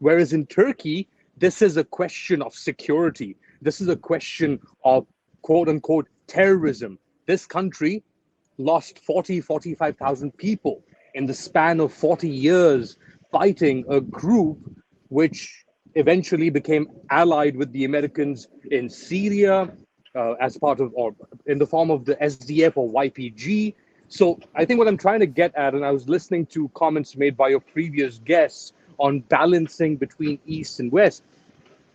Whereas in Turkey, this is a question of security. This is a question of quote unquote terrorism. This country lost 45,000 people in the span of 40 years fighting a group which eventually became allied with the Americans in Syria as part of, or in the form of the SDF or YPG. So I think what I'm trying to get at, and I was listening to comments made by your previous guests on balancing between East and West,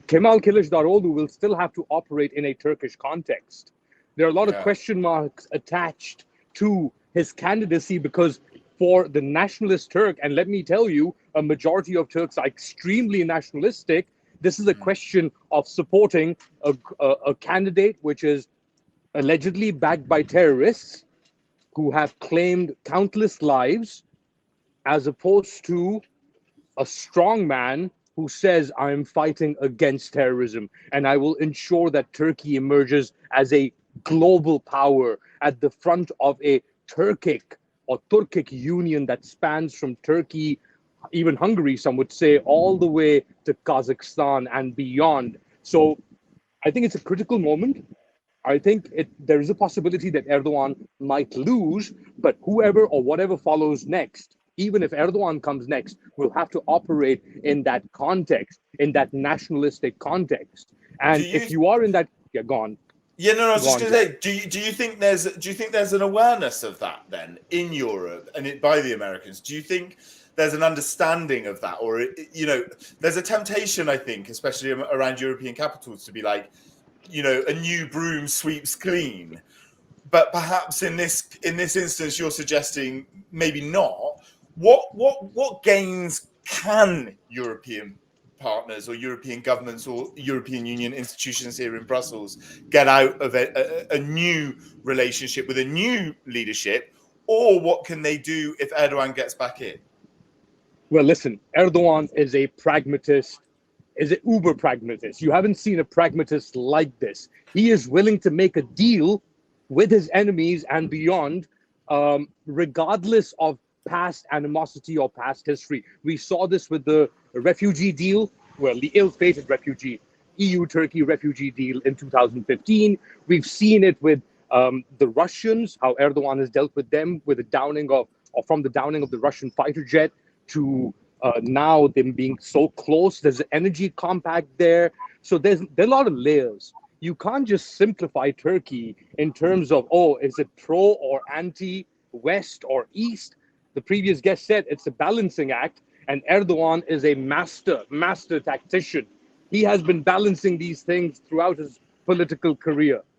Kemal Kılıçdaroğlu will still have to operate in a Turkish context. There are a lot of question marks attached to his candidacy because for the nationalist Turk, and let me tell you, a majority of Turks are extremely nationalistic. This is a question of supporting a candidate which is allegedly backed by terrorists who have claimed countless lives, as opposed to a strong man who says, I'm fighting against terrorism and I will ensure that Turkey emerges as a global power at the front of a Turkic union that spans from Turkey, even Hungary, some would say, all the way to Kazakhstan and beyond. So I think it's a critical moment. I think there is a possibility that Erdogan might lose, but whoever or whatever follows next, even if Erdogan comes next, will have to operate in that context, in that nationalistic context. And if you are in that, yeah, go on. Yeah, no, I was just going to say, do you think there's an awareness of that then in Europe and by the Americans? Do you think there's an understanding of that, or there's a temptation, I think, especially around European capitals, to be like, a new broom sweeps clean, but perhaps in this instance, you're suggesting maybe not. What gains can European partners or European governments or European Union institutions here in Brussels get out of a new relationship with a new leadership, or what can they do if Erdogan gets back in? Well, listen, Erdogan is a pragmatist, is an uber pragmatist. You haven't seen a pragmatist like this. He is willing to make a deal with his enemies and beyond, regardless of past animosity or past history. We saw this with the refugee deal, well, the ill-fated EU-Turkey refugee deal in 2015. We've seen it with the Russians, how Erdogan has dealt with them with the downing of, or from the downing of the Russian fighter jet to now them being so close. There's an energy compact there. So there are a lot of layers. You can't just simplify Turkey in terms of, is it pro or anti, West or East? The previous guest said it's a balancing act, and Erdogan is a master tactician. He has been balancing these things throughout his political career.